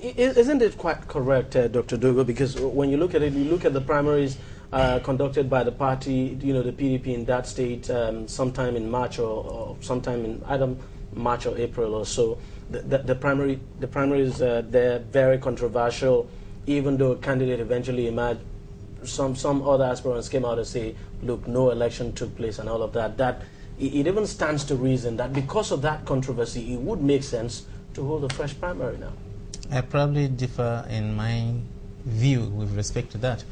Isn't it quite correct, Dr. Dogo? Because when you look at it, you look at the primaries conducted by the party, you know, the PDP in that state, sometime in March or sometime in either March or April or so. The primaries, they're very controversial, even though a candidate eventually emerged. Some other aspirants came out and say, look, no election took place and all of that. That it even stands to reason that because of that controversy, it would make sense to hold a fresh primary now. I probably differ in my view with respect to that.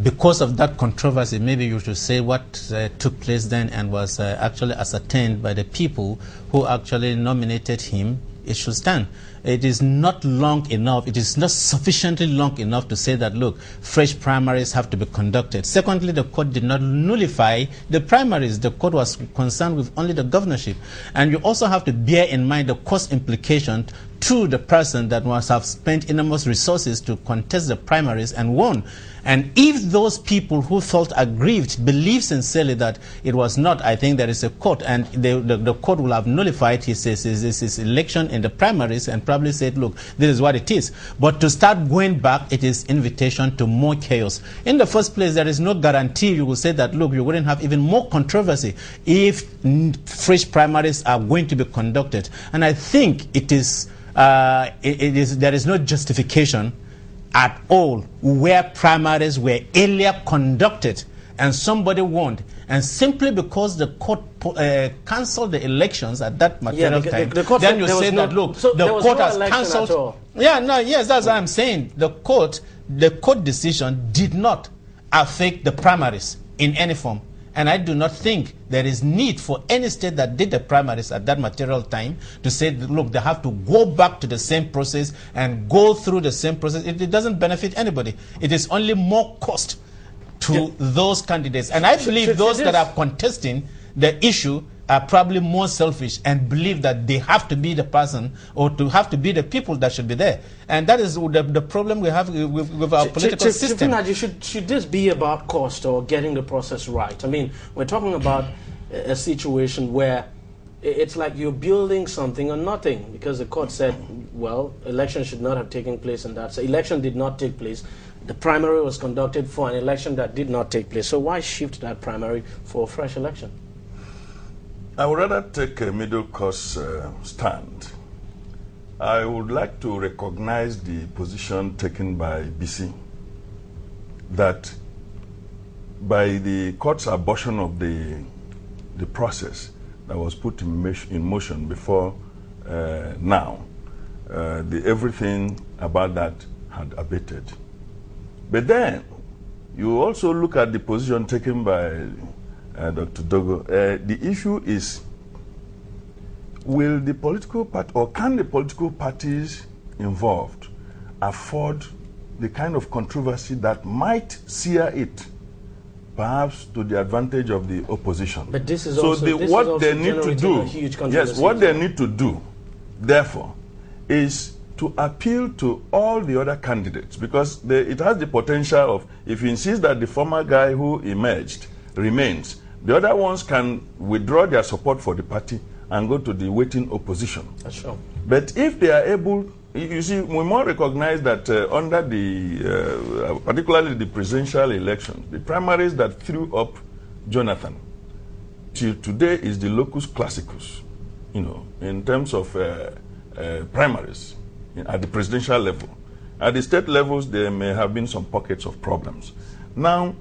Because of that controversy, maybe you should say what took place then and was actually ascertained by the people who actually nominated him, it should stand. It is not long enough, it is not sufficiently long enough to say that, look, fresh primaries have to be conducted. Secondly, the court did not nullify the primaries. The court was concerned with only the governorship. And you also have to bear in mind the cost implication to the person that must have spent enormous resources to contest the primaries and won. And if those people who felt aggrieved believe sincerely that it was not, I think there is a court, and the court will have nullified his election in the primaries and probably said, look, this is what it is. But to start going back, it is invitation to more chaos. In the first place, there is no guarantee you will say that, look, you wouldn't have even more controversy if fresh primaries are going to be conducted. And I think it is, there is no justification at all where primaries were earlier conducted and somebody won, and simply because the court cancelled the elections at that material time, then you say that, look, so the court has cancelled. Yeah, no, yes, that's what I'm saying. The court decision did not affect the primaries in any form. And I do not think there is need for any state that did the primaries at that material time to say, look, they have to go back to the same process and go through the same process. It doesn't benefit anybody. It is only more cost to those candidates. And I believe those that are contesting the issue are probably more selfish and believe that they have to be the person or to have to be the people that should be there. And that is the problem we have with our political system. Should this be about cost or getting the process right? I mean, we're talking about a situation where it's like you're building something on nothing, because the court said, well, election should not have taken place, and that election did not take place. The primary was conducted for an election that did not take place. So why shift that primary for a fresh election? I would rather take a middle course stand. I would like to recognize the position taken by BC that by the court's abortion of the process that was put in motion before now, everything about that had abated. But then you also look at the position taken by Dr. Dogo. The issue is, will the political party, or can the political parties involved afford the kind of controversy that might sear it, perhaps to the advantage of the opposition? But this is so also, what they need to do, yes, what they need to do, therefore, is to appeal to all the other candidates, because it has the potential of, if you insist that the former guy who emerged remains, the other ones can withdraw their support for the party and go to the waiting opposition. That's true. But if they are able, you see, we must recognize that under the, particularly the presidential elections, the primaries that threw up Jonathan till today is the locus classicus, you know, in terms of primaries at the presidential level. At the state levels, there may have been some pockets of problems. Now,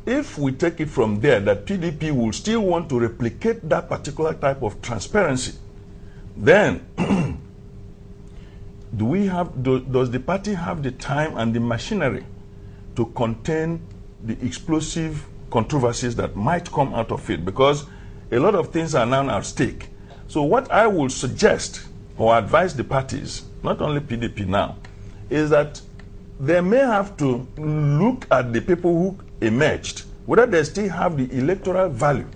if we take it from there that PDP will still want to replicate that particular type of transparency, then does the party have the time and the machinery to contain the explosive controversies that might come out of it? Because a lot of things are now at stake. So what I will suggest or advise the parties, not only PDP now, is that they may have to look at the people who emerged, whether they still have the electoral value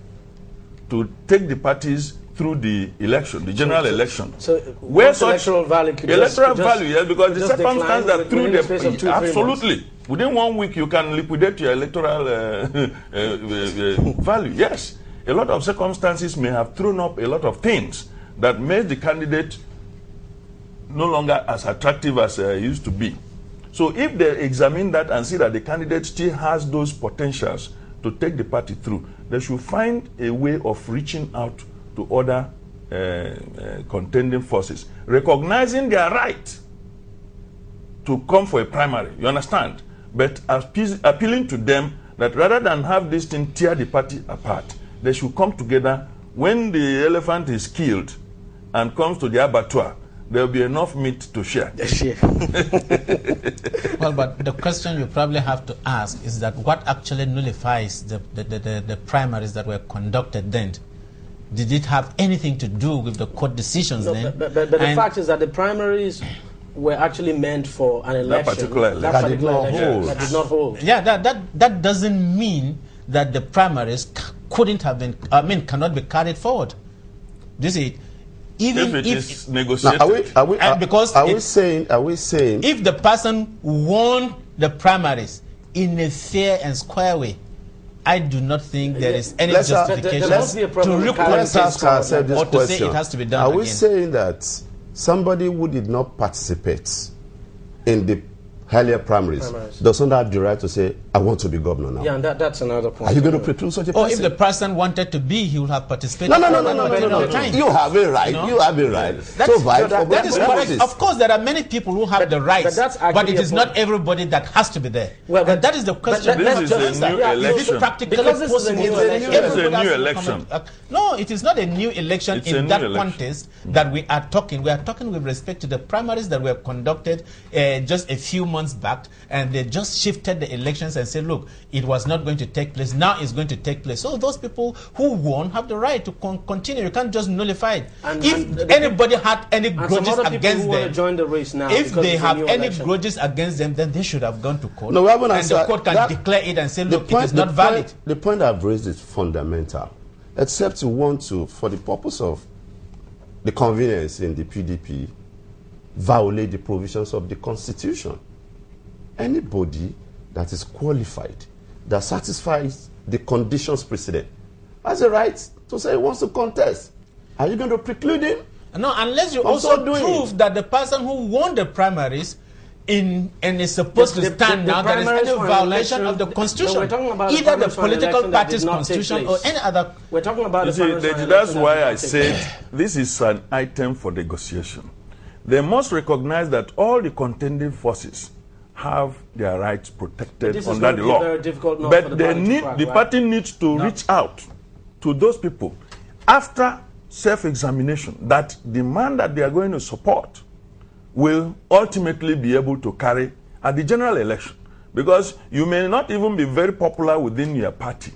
to take the parties through the election, the general election. So where electoral value could electoral value, yes, because the circumstance that through the absolutely within 1 week you can liquidate your electoral value. Yes, a lot of circumstances may have thrown up a lot of things that made the candidate no longer as attractive as it used to be. So if they examine that and see that the candidate still has those potentials to take the party through, they should find a way of reaching out to other contending forces, recognizing their right to come for a primary, you understand? But appealing to them that rather than have this thing tear the party apart, they should come together. When the elephant is killed and comes to the abattoir, there will be enough meat to share. Well, but the question you probably have to ask is that what actually nullifies the primaries that were conducted then? Did it have anything to do with the court decisions then? But the fact is that the primaries were actually meant for an election. That particular election. That did not hold. Yeah, that doesn't mean that the primaries couldn't have been, cannot be carried forward. This is even if it is negotiated. Are we saying if the person won the primaries in a fair and square way, I do not think there is any justification to recontest or to say it has to be done again. Are we saying that somebody who did not participate in the earlier primaries doesn't have the right to say, I want to be governor now? Yeah, and that's another point. Are you going to preclude such a person? Or if the person wanted to be, he would have participated. No. You have a right. You have a right to vie for that is correct. Of course, there are many people who have the rights, but it is not everybody that has to be there. Well, and that is the question. This is a new election. Is it practically possible? It's a new election. No, it is not a new election in that context that we are talking. We are talking with respect to the primaries that were conducted just a few months back, and they just shifted the elections and said, look, it was not going to take place. Now it's going to take place. So those people who won have the right to continue. You can't just nullify it. If anybody had any grudges against them, join the race now if they have any grudges against them, then they should have gone to court. No, and the court can declare it and say, look, it is not valid. The point I've raised is fundamental. Except you want to, for the purpose of the convenience in the PDP, violate the provisions of the Constitution. Anybody that is qualified, that satisfies the conditions precedent, has a right to say he wants to contest. Are you going to preclude him? No, unless you also prove that the person who won the primaries and is supposed to stand now, there is any violation of the Constitution, either the political party's Constitution or any other. We're talking about that's why I said this is an item for negotiation. They must recognize that all the contending forces have their rights protected under the law. But the party needs to reach out to those people after self-examination that the man that they are going to support will ultimately be able to carry at the general election. Because you may not even be very popular within your party,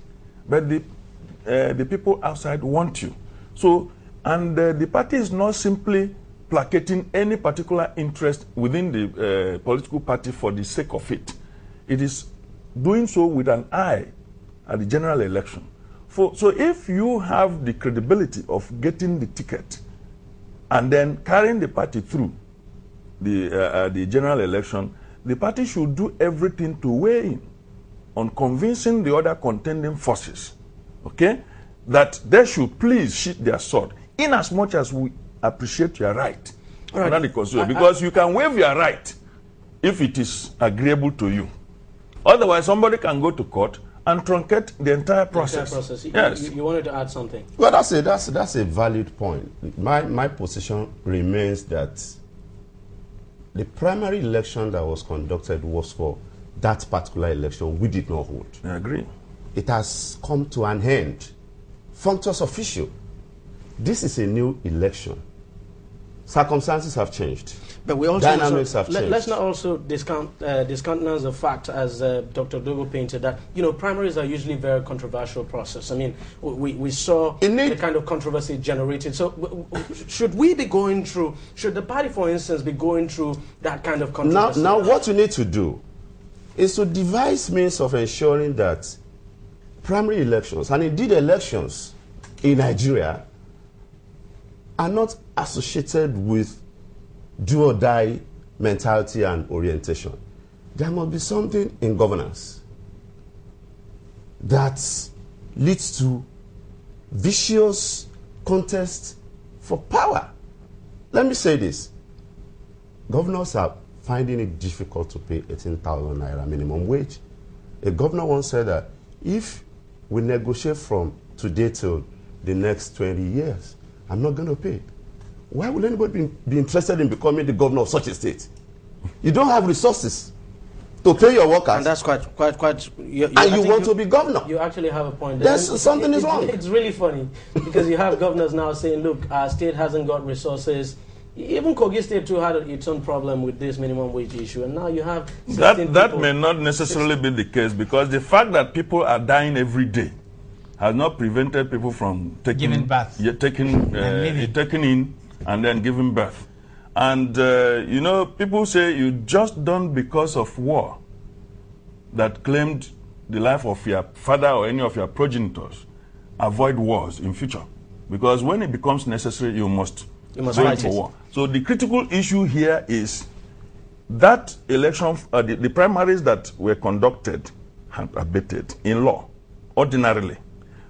but the people outside want you. So, and the party is not simply placating any particular interest within the political party for the sake of it. It is doing so with an eye at the general election. So if you have the credibility of getting the ticket and then carrying the party through the general election, the party should do everything to weigh in on convincing the other contending forces, okay, that they should please sheath their sword, in as much as we appreciate your right under the Constitution, because you can waive your right if it is agreeable to you. Otherwise, somebody can go to court and truncate the entire process. Yes. You wanted to add something? Well, that's a valid point. My position remains that the primary election that was conducted was for that particular election we did not hold. I agree. It has come to an end. Functus officio. This is a new election. Circumstances have changed. But we also dynamics have changed. Let's not also discountenance the fact, as Dr. Dogo painted, that primaries are usually a very controversial process. I mean, we saw the kind of controversy generated. So should we be going through? Should the party, for instance, be going through that kind of controversy? Now what you need to do is to devise means of ensuring that primary elections, and indeed elections in Nigeria, are not associated with do or die mentality and orientation. There must be something in governance that leads to vicious contest for power. Let me say this. governors are finding it difficult to pay 18,000 naira minimum wage. A governor once said that if we negotiate from today till the next 20 years, I'm not going to pay. Why would anybody be interested in becoming the governor of such a state? You don't have resources to pay your workers. And that's quite. You want to be governor. You actually have a point. Something is wrong. It's really funny because you have governors now saying, look, our state hasn't got resources. Even Kogi State too had its own problem with this minimum wage issue, and now you have that may not necessarily be the case, because the fact that people are dying every day has not prevented people from taking birth, taking in and then giving birth. And you know, people say you just don't, because of war that claimed the life of your father or any of your progenitors, avoid wars in future, because when it becomes necessary, you must fight for war. So the critical issue here is that election, the primaries that were conducted have abated in law, ordinarily.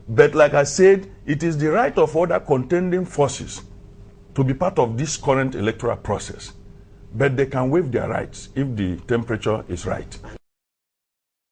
But like I said, it is the right of other contending forces to be part of this current electoral process. But they can waive their rights if the temperature is right.